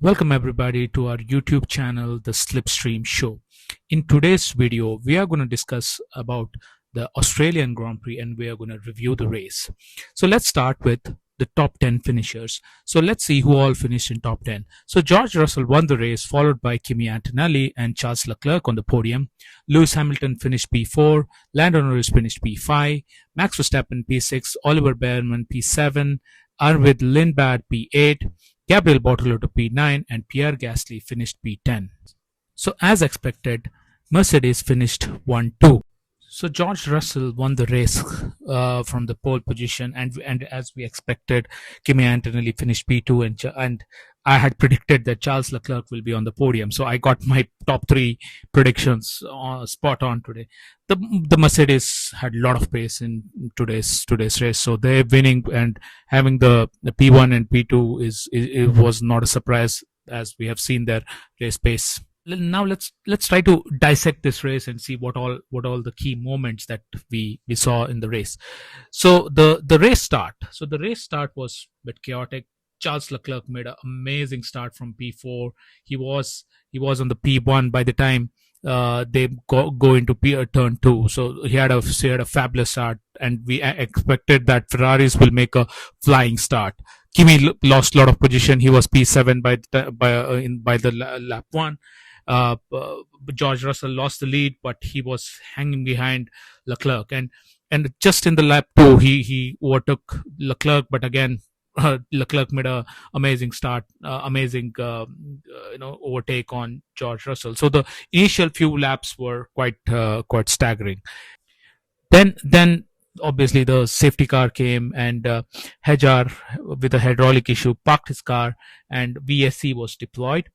Welcome everybody to our YouTube channel, the SlipStream Show. In today's video, we are going to discuss about the Australian Grand Prix and we are going to review the race. So let's start with the top 10 finishers. So let's see who all finished in top 10. So George Russell won the race, followed by Kimi Antonelli and Charles Leclerc on the podium. Lewis Hamilton finished P4, Lando Norris finished P5, Max Verstappen P6, Oliver Behrman P7, Arvid Lindblad P8, Gabriel Bortolotto P9 and Pierre Gasly finished P10. So as expected, Mercedes finished 1-2. So George Russell won the race from the pole position, and as we expected, Kimi Antonelli finished P2, and I had predicted that Charles Leclerc will be on the podium. So I got my top three predictions spot on today. The Mercedes had a lot of pace in today's race, so they're winning, and having the P1 and P2 it was not a surprise, as we have seen their race pace. Now let's try to dissect this race and see what all the key moments that we saw in the race. So the race start was a bit chaotic. Charles Leclerc made an amazing start from P4. He was on the P1 by the time they go into turn 2. So he had a fabulous start, and we expected that Ferraris will make a flying start. Kimi lost a lot of position. He was P7 by the lap 1. George Russell lost the lead, but he was hanging behind Leclerc, and just in the lap 2 he overtook Leclerc, but again Leclerc made a amazing start, amazing overtake on George Russell. So the initial few laps were quite staggering. Then obviously the safety car came, and Hajar, with a hydraulic issue, parked his car, and VSC was deployed.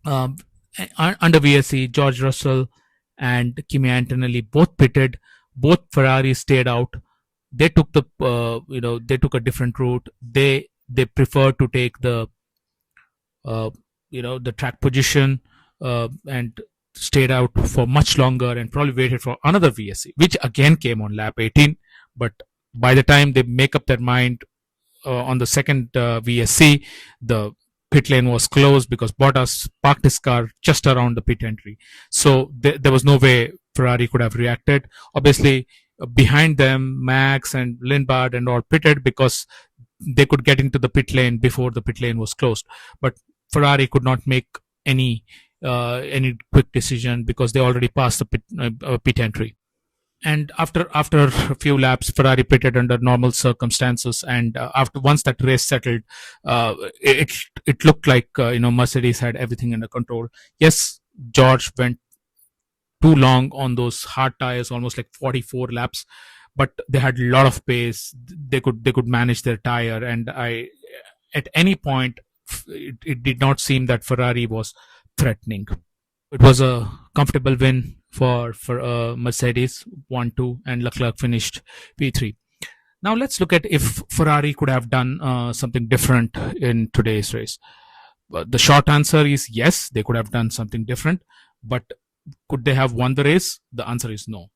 Under VSC, George Russell and Kimi Antonelli both pitted. Both Ferraris stayed out. They took they took a different route. They preferred to take the track position and stayed out for much longer, and probably waited for another VSC, which again came on lap 18. But by the time they make up their mind on the second VSC, the pit lane was closed because Bottas parked his car just around the pit entry. So there was no way Ferrari could have reacted. Obviously, behind them, Max and Lindblad and all pitted because they could get into the pit lane before the pit lane was closed. But Ferrari could not make any quick decision because they already passed the pit entry. And after a few laps, Ferrari pitted under normal circumstances, and once that race settled, it looked like Mercedes had everything under control. Yes, George went too long on those hard tires, almost like 44 laps, but they had a lot of pace. They could manage their tire, and at any point it did not seem that Ferrari was threatening. It was a comfortable win for Mercedes, 1-2, and Leclerc finished P3. Now let's look at if Ferrari could have done something different in today's race. The short answer is yes, they could have done something different, but could they have won the race? The answer is no.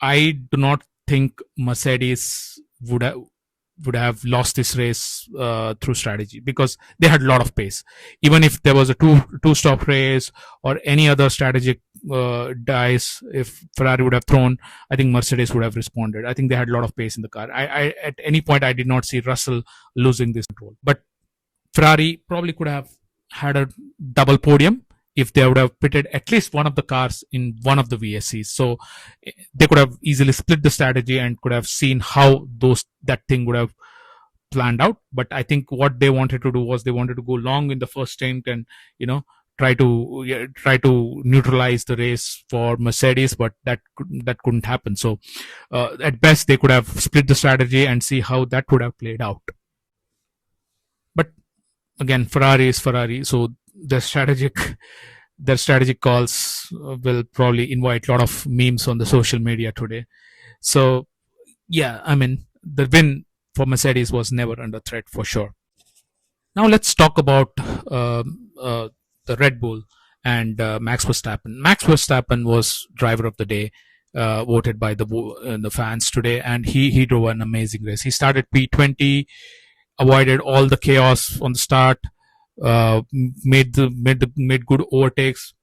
I do not think Mercedes would have lost this race through strategy, because they had a lot of pace. Even if there was a two-stop race or any other strategic dice, if Ferrari would have thrown, I think Mercedes would have responded. I think they had a lot of pace in the car. I at any point I did not see Russell losing this control, but Ferrari probably could have had a double podium if they would have pitted at least one of the cars in one of the VSCs. So they could have easily split the strategy and could have seen how that thing would have planned out. But I think what they wanted to do was they wanted to go long in the first stint and try to neutralize the race for Mercedes, but that couldn't happen. So at best they could have split the strategy and see how that would have played out. But again, Ferrari is Ferrari, so their strategic calls will probably invite a lot of memes on the social media today. So yeah, I mean, the win for Mercedes was never under threat for sure. Now let's talk about the Red Bull and Max Verstappen. Max Verstappen was driver of the day, voted by the fans today, and he drove an amazing race. He started P20, avoided all the chaos on the start, made good overtakes.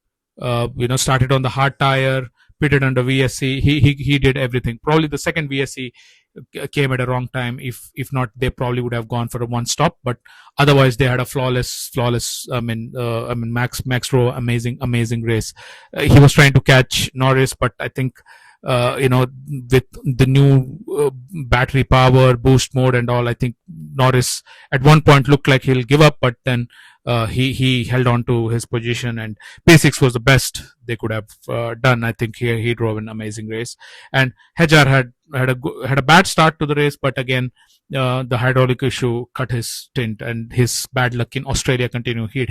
Started on the hard tire, pitted under VSC. He did everything. Probably the second VSC came at a wrong time. If not, they probably would have gone for a one stop. But otherwise, they had a flawless. Max Rowe, amazing race. He was trying to catch Norris, but I think with the new battery power, boost mode, and all, I think Norris at one point looked like he'll give up, but then he held on to his position, and P6 was the best they could have done. I think he drove an amazing race, and Hajar had a bad start to the race, but again the hydraulic issue cut his stint, and his bad luck in Australia continued. He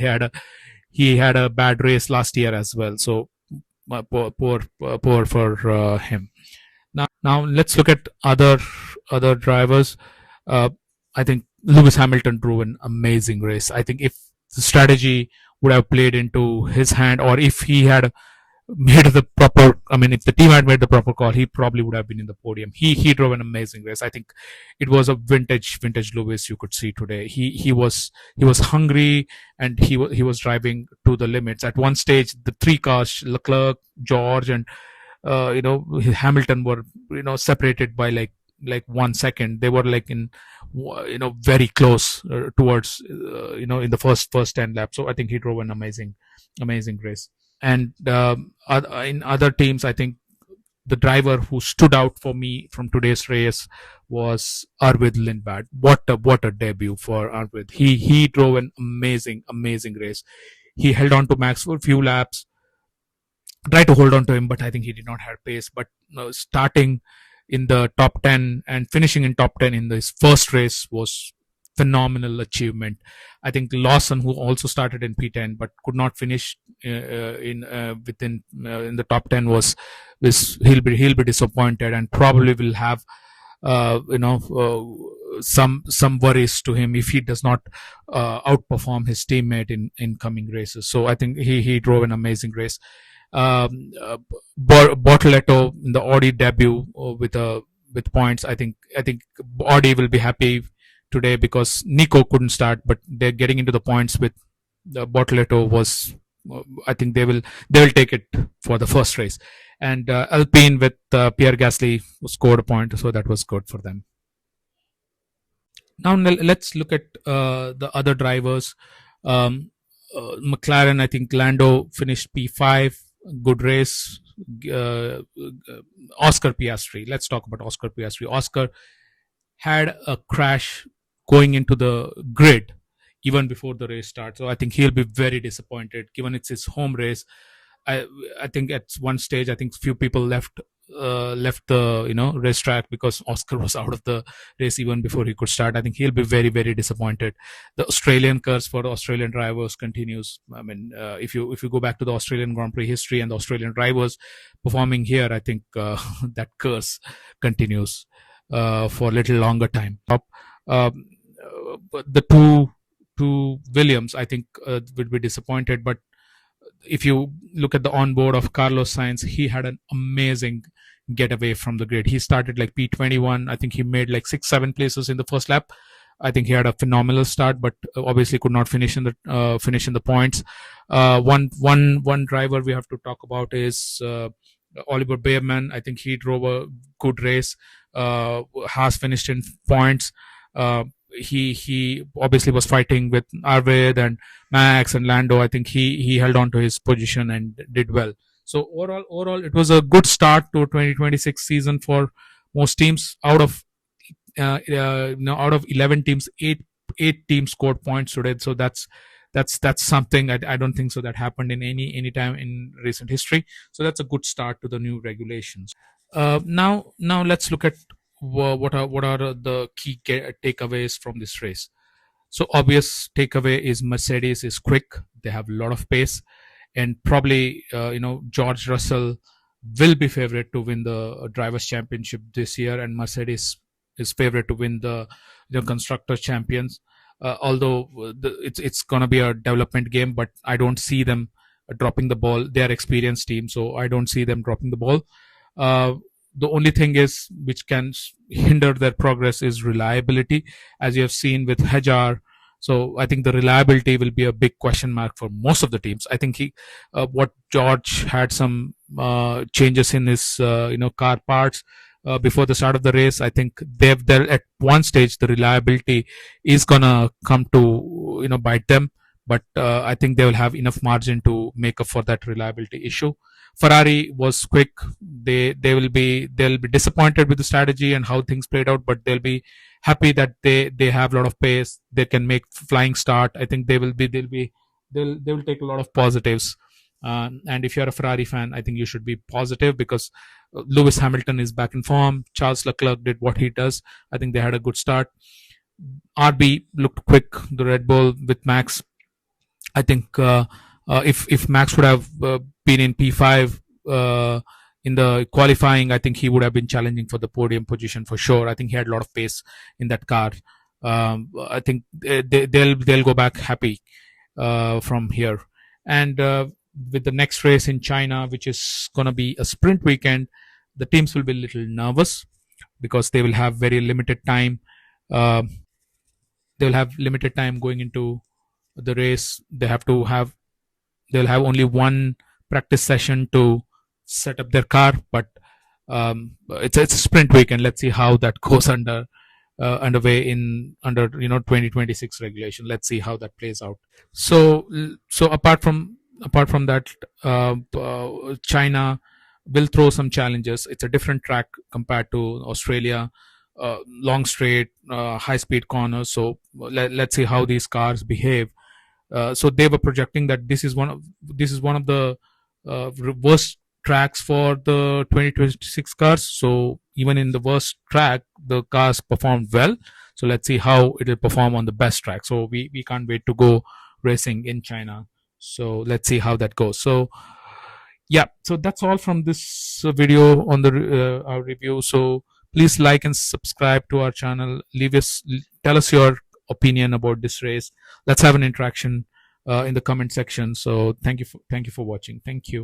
had a bad race last year as well, so poor for him. Now let's look at other drivers. I think Lewis Hamilton drove an amazing race. I think if the strategy would have played into his hand, or if he had made the proper, if the team had made the proper call, he probably would have been in the podium. He drove an amazing race. I think it was a vintage Lewis you could see today. He was hungry, and he was driving to the limits. At one stage, the three cars, Leclerc, George, and Hamilton were separated by like 1 second. They were like in very close towards in the first 10 laps. So I think he drove an amazing race. And in other teams, I think the driver who stood out for me from today's race was Arvid Lindblad. What a debut for Arvid. He drove an amazing race. He held on to Max for a few laps, tried to hold on to him, but I think he did not have pace. But starting in the top 10 and finishing in top 10 in this first race was phenomenal achievement. I think Lawson, who also started in P10 but could not finish in the top 10, he'll be disappointed, and probably will have some worries to him if he does not outperform his teammate in coming races. So I think he drove an amazing race. Bortoleto in the Audi debut with points. I think Audi will be happy today because Nico couldn't start, but they're getting into the points with Bortoleto. I think they will take it for the first race. And Alpine with Pierre Gasly scored a point, so that was good for them. Now let's look at the other drivers. McLaren, I think Lando finished P5, good race. Oscar Piastri, let's talk about Oscar Piastri. Oscar had a crash going into the grid even before the race starts, so I think he'll be very disappointed given it's his home race. I think at one stage, I think few people left the racetrack because Oscar was out of the race even before he could start. I think he'll be very disappointed. The Australian curse for the Australian drivers continues. If you go back to the Australian Grand Prix history and the Australian drivers performing here, I think that curse continues for a little longer time. The two Williams, I think, will be disappointed. But if you look at the onboard of Carlos Sainz, he had an amazing getaway from the grid. He started like P21. I think he made like 6-7 places in the first lap. I think he had a phenomenal start, but obviously could not finish in the points. One driver we have to talk about is Oliver Bearman. I think he drove a good race. Haas finished in points. He obviously was fighting with Arvid and Max and Lando. I think he held on to his position and did well. So overall, it was a good start to 2026 season for most teams. Out of 11 teams, eight teams scored points today. So that's something I don't think so that happened in any time in recent history. So that's a good start to the new regulations. Now let's look at what are the key takeaways from this race. So obvious takeaway is Mercedes is quick. They have a lot of pace, and probably George Russell will be favorite to win the drivers championship this year, and Mercedes is favorite to win the constructors champions. Although it's gonna be a development game, but I don't see them dropping the ball. They are experienced team, so I don't see them dropping the ball. The only thing which can hinder their progress is reliability, as you have seen with Hajar. So I think the reliability will be a big question mark for most of the teams. I think what George had some changes in his car parts before the start of the race. I think they're at one stage the reliability is gonna come to bite them, but I think they will have enough margin to make up for that reliability issue. Ferrari was quick. They'll be disappointed with the strategy and how things played out, but they'll be happy that they have a lot of pace. They can make flying start. I think they will take a lot of positives. And if you're a Ferrari fan, I think you should be positive because Lewis Hamilton is back in form. Charles Leclerc did what he does. I think they had a good start. RB looked quick. The Red Bull with Max. I think if Max would have been in P5 in the qualifying, I think he would have been challenging for the podium position for sure. I think he had a lot of pace in that car. I think they'll go back happy from here. And with the next race in China, which is going to be a sprint weekend, the teams will be a little nervous because they will have very limited time. They'll have limited time going into the race. They'll have only one practice session to set up their car, but it's a sprint weekend. Let's see how that goes underway under 2026 regulation. Let's see how that plays out. So apart from that, China will throw some challenges. It's a different track compared to Australia. Long straight, high speed corners. So let's see how these cars behave. So they were projecting that this is one of the worst tracks for the 2026 cars. So even in the worst track, the cars performed well. So let's see how it will perform on the best track. So we can't wait to go racing in China. So let's see how that goes. So yeah, so that's all from this video on the our review. So please like and subscribe to our channel. Tell us your opinion about this race. Let's have an interaction in the comment section. So thank you for watching. Thank you.